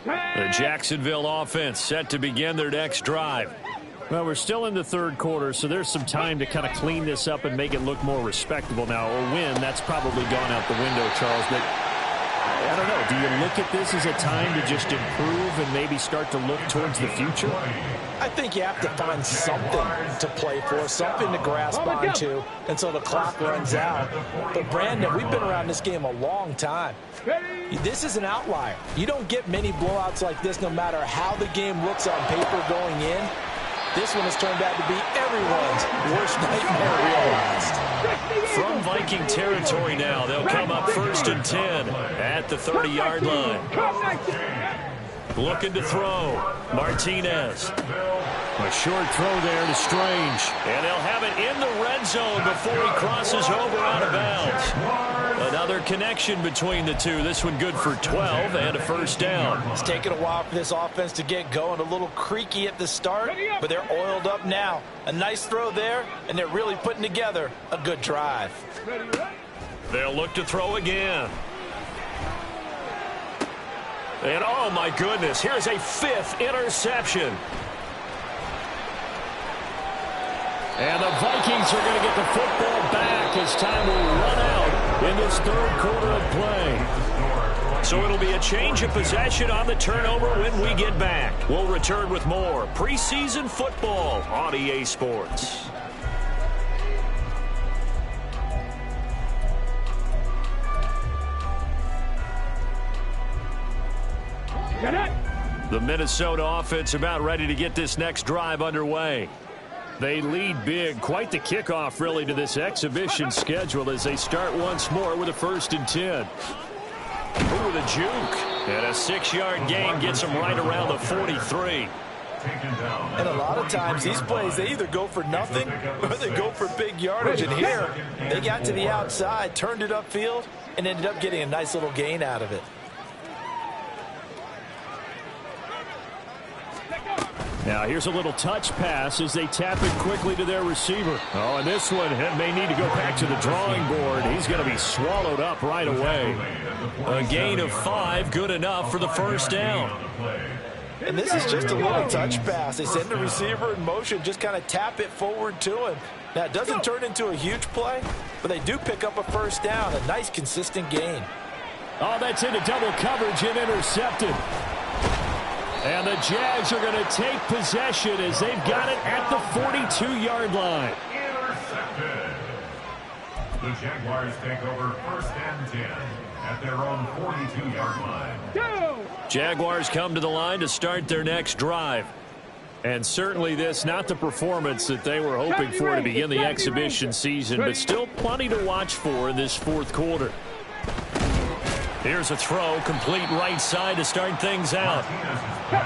The Jacksonville offense set to begin their next drive. Well, we're still in the third quarter, so there's some time to kind of clean this up and make it look more respectable now. A win, that's probably gone out the window, Charles. But I don't know. Do you look at this as a time to just improve and maybe start to look towards the future? I think you have to find something to play for, something to grasp onto until the clock runs out. But, Brandon, we've been around this game a long time. This is an outlier. You don't get many blowouts like this no matter how the game looks on paper going in. This one has turned out to be everyone's worst nightmare realized. From Viking territory now, they'll come up 1st and 10 at the 30-yard line. Looking to throw. Martinez. A short throw there to Strange. And they'll have it in the red zone before he crosses over out of bounds. Another connection between the two. This one good for 12 and a first down. It's taken a while for this offense to get going. A little creaky at the start, but they're oiled up now. A nice throw there, and they're really putting together a good drive. They'll look to throw again. And, oh, my goodness, here's a 5th interception. And the Vikings are going to get the football back as time will run out in this third quarter of play. So it'll be a change of possession on the turnover when we get back. We'll return with more preseason football on EA Sports. The Minnesota offense about ready to get this next drive underway. They lead big. Quite the kickoff, really, to this exhibition schedule as they start once more with a 1st and 10. Ooh, the juke. And a 6-yard gain gets them right around the 43. And a lot of times these plays, they either go for nothing or they go for big yardage. And here, they got to the outside, turned it upfield, and ended up getting a nice little gain out of it. Now here's a little touch pass as they tap it quickly to their receiver. Oh, and this one may need to go back to the drawing board. He's going to be swallowed up right away. A gain of 5, good enough for the first down. And this is just a little touch pass. They send the receiver in motion, just kind of tap it forward to him. Now, it doesn't turn into a huge play, but they do pick up a first down, a nice, consistent gain. Oh, that's into double coverage and intercepted. And the Jags are going to take possession as they've got it at the 42-yard line. Intercepted. The Jaguars take over 1st and 10 at their own 42-yard line. Jaguars come to the line to start their next drive. And certainly this, not the performance that they were hoping for to begin the exhibition season, but still plenty to watch for in this 4th quarter. Here's a throw, complete right side to start things out.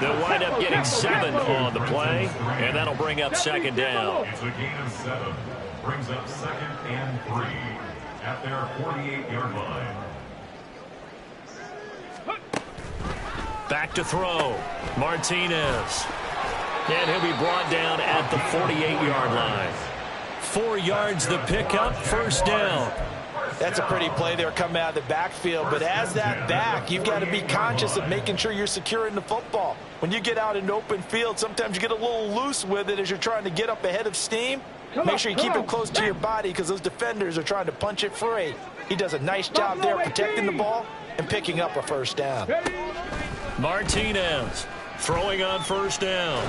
They'll wind up getting 7 on the play, and that'll bring up 2nd down. It's a gain of 7. Brings up 2nd and 3 at their 48-yard line. Back to throw. Martinez. And he'll be brought down at the 48-yard line. 4 yards the pickup, first down. That's a pretty play there coming out of the backfield, but as that back, you've got to be conscious of making sure you're securing the football. When you get out in open field, sometimes you get a little loose with it as you're trying to get up ahead of steam. Make sure you keep it close to your body because those defenders are trying to punch it free. He does a nice job there protecting the ball and picking up a first down. Martinez throwing on first down.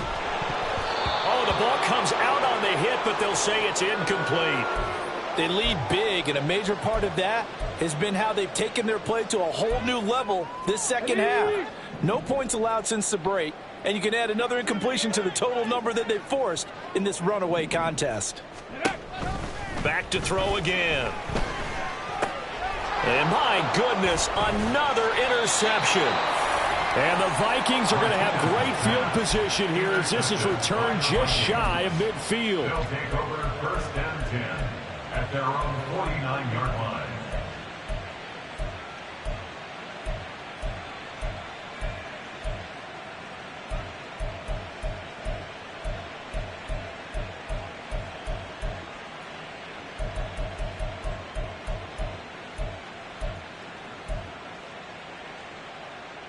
Oh, the ball comes out on the hit, but they'll say it's incomplete. They lead big, and a major part of that has been how they've taken their play to a whole new level this second half. No points allowed since the break, and you can add another incompletion to the total number that they've forced in this runaway contest. Back to throw again. And my goodness, another interception. And the Vikings are going to have great field position here as this is returned just shy of midfield. They'll take over 1st and 10 at their own 49-yard line.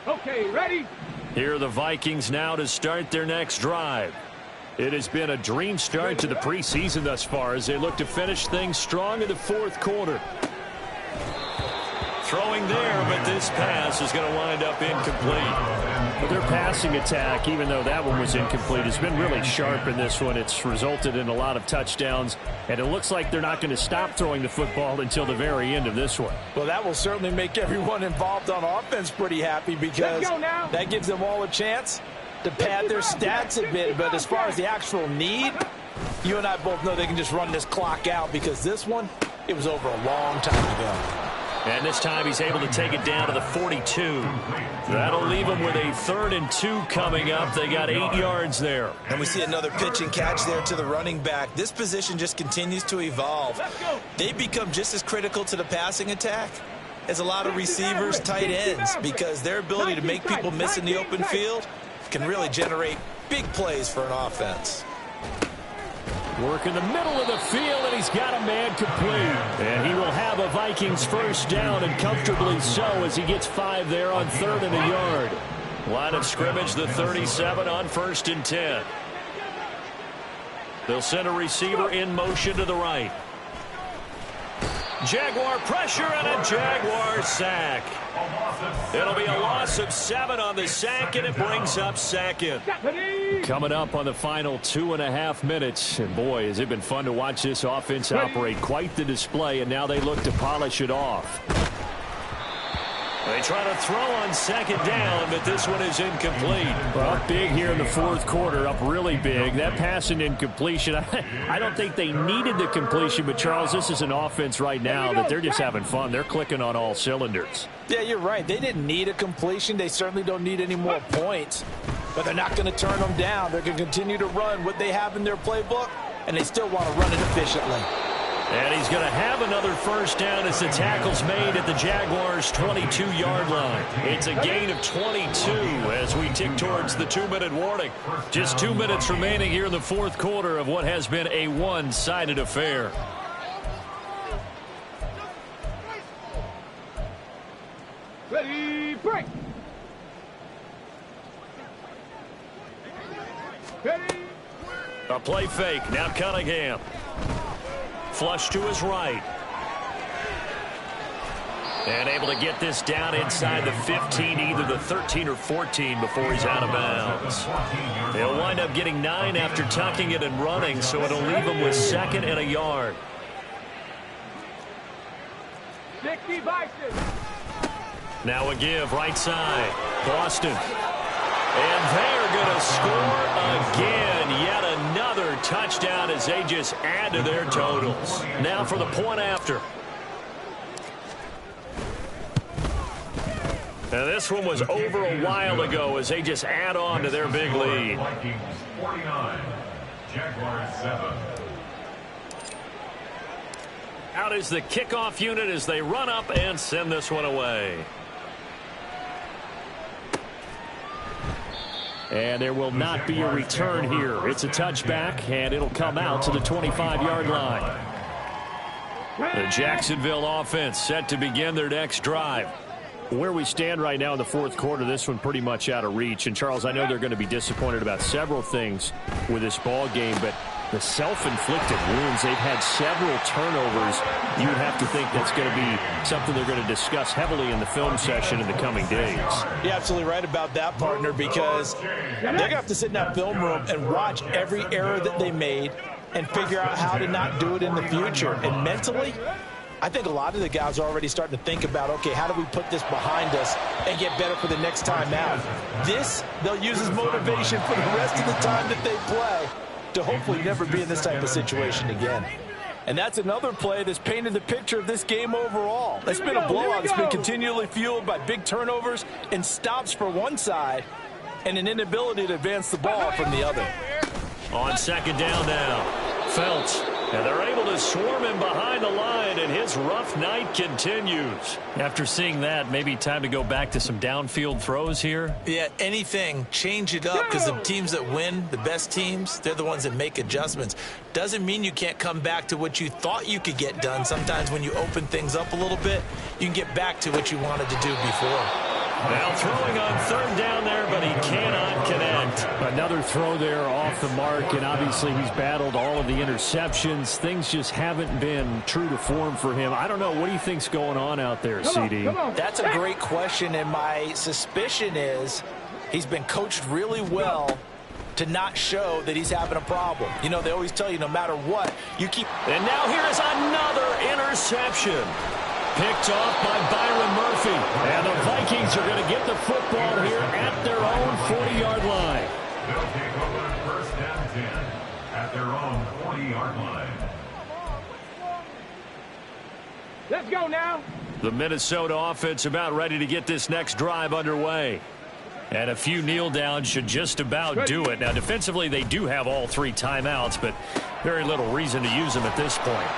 Okay, ready? Here are the Vikings now to start their next drive. It has been a dream start to the preseason thus far as they look to finish things strong in the fourth quarter. Throwing there, but this pass is going to wind up incomplete. But their passing attack, even though that one was incomplete, has been really sharp in this one. It's resulted in a lot of touchdowns, and it looks like they're not going to stop throwing the football until the very end of this one. Well, that will certainly make everyone involved on offense pretty happy because that gives them all a chance to pad their stats a bit. But as far as the actual need, you and I both know they can just run this clock out because this one, it was over a long time ago. And this time he's able to take it down to the 42. That'll leave them with a 3rd and 2 coming up. They got 8 yards there. And we see another pitch and catch there to the running back. This position just continues to evolve. They become just as critical to the passing attack as a lot of receivers, tight ends, because their ability to make people miss in the open field can really generate big plays for an offense. Work in the middle of the field, and he's got a man complete. And he will have a Vikings first down, and comfortably so as he gets 5 there on 3rd and a yard. Line of scrimmage, the 37 on 1st and 10. They'll send a receiver in motion to the right. Jaguar pressure and a Jaguar sack. It'll be a loss of 7 on the sack, and it brings up 2nd. Coming up on the final 2.5 minutes. And boy, has it been fun to watch this offense operate. Quite the display, and now they look to polish it off. They try to throw on 2nd down, but this one is incomplete. Well, up big here in the fourth quarter, up really big. That pass and incompletion, I don't think they needed the completion, but Charles, this is an offense right now that they're just having fun. They're clicking on all cylinders. Yeah, you're right. They didn't need a completion. They certainly don't need any more points, but they're not going to turn them down. They're going to continue to run what they have in their playbook, and they still want to run it efficiently. And he's going to have another first down as the tackle's made at the Jaguars' 22-yard line. It's a gain of 22 as we tick towards the 2-minute warning. Just 2 minutes remaining here in the fourth quarter of what has been a one-sided affair. Ready, break. Ready. A play fake. Now Cunningham. Flush to his right. And able to get this down inside the 15, either the 13 or 14 before he's out of bounds. They'll wind up getting 9 after tucking it and running, so it'll leave him with 2nd and a yard. Now a give, right side. Boston. And they're going to score again. Yet another touchdown as they just add to their totals. Now for the point after. Now this one was over a while ago as they just add on to their big lead. Vikings 49, Jaguars 7. Out is the kickoff unit as they run up and send this one away. And there will not be a return here. It's a touchback, and it'll come out to the 25-yard line. The Jacksonville offense set to begin their next drive. Where we stand right now in the fourth quarter, this one pretty much out of reach. And, Charles, I know they're going to be disappointed about several things with this ball game, but the self-inflicted wounds, they've had several turnovers. You would have to think that's going to be something they're going to discuss heavily in the film session in the coming days. You're absolutely right about that, partner, because they're going to have to sit in that film room and watch every error that they made and figure out how to not do it in the future. And mentally, I think a lot of the guys are already starting to think about, okay, how do we put this behind us and get better for the next time out? This, they'll use as motivation for the rest of the time that they play to hopefully never be in this type of situation again. And that's another play that's painted the picture of this game overall. It's been a blowout. It's been continually fueled by big turnovers and stops for one side and an inability to advance the ball from the other. On 2nd down now, Felts. And they're able to swarm him behind the line, and his rough night continues. After seeing that, maybe time to go back to some downfield throws here. Yeah, anything. Change it up, because the teams that win, the best teams, they're the ones that make adjustments. Doesn't mean you can't come back to what you thought you could get done. Sometimes when you open things up a little bit, you can get back to what you wanted to do before. Now throwing on 3rd down there, but he Another throw there off the mark, and obviously he's battled all of the interceptions. Things just haven't been true to form for him. I don't know. What do you think's going on out there, CD? That's a great question, and my suspicion is he's been coached really well to not show that he's having a problem. You know, they always tell you no matter what, you keep... And now here is another interception. Picked off by Byron Murphy. And the Vikings are going to get the football here at their own 40-yard line. They'll take over first and 10 at their own 40-yard line. Let's go now. The Minnesota offense about ready to get this next drive underway. And a few kneel downs should just about do it. Now, defensively, they do have all 3 timeouts, but very little reason to use them at this point.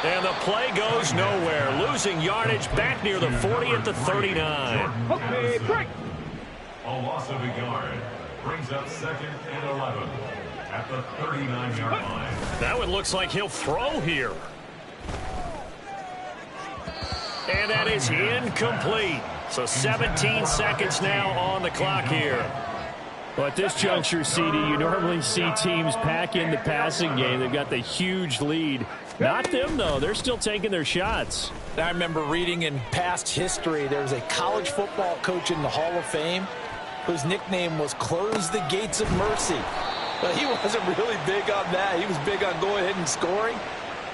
And the play goes nowhere. Losing yardage back near the 40 at the 39. Okay, break. A loss of a yard brings up 2nd and 11 at the 39-yard line. That one looks like he'll throw here. And that is incomplete. So 17 seconds now on the clock here. Well, at this juncture, CD, you normally see teams pack in the passing game. They've got the huge lead. Not them, though. They're still taking their shots. I remember reading in past history, there was a college football coach in the Hall of Fame whose nickname was Close the Gates of Mercy. But he wasn't really big on that. He was big on going ahead and scoring.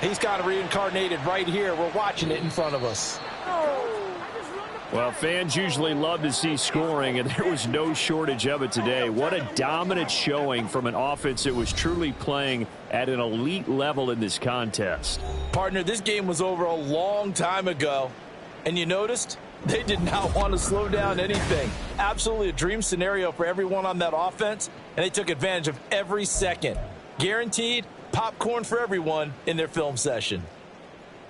He's kind of reincarnated right here. We're watching it in front of us. Well, fans usually love to see scoring, and there was no shortage of it today. What a dominant showing from an offense that was truly playing at an elite level in this contest. Partner, this game was over a long time ago, and you noticed they did not want to slow down anything. Absolutely a dream scenario for everyone on that offense, and they took advantage of every second. Guaranteed popcorn for everyone in their film session.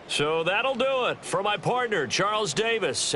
So that'll do it for my partner, Charles Davis.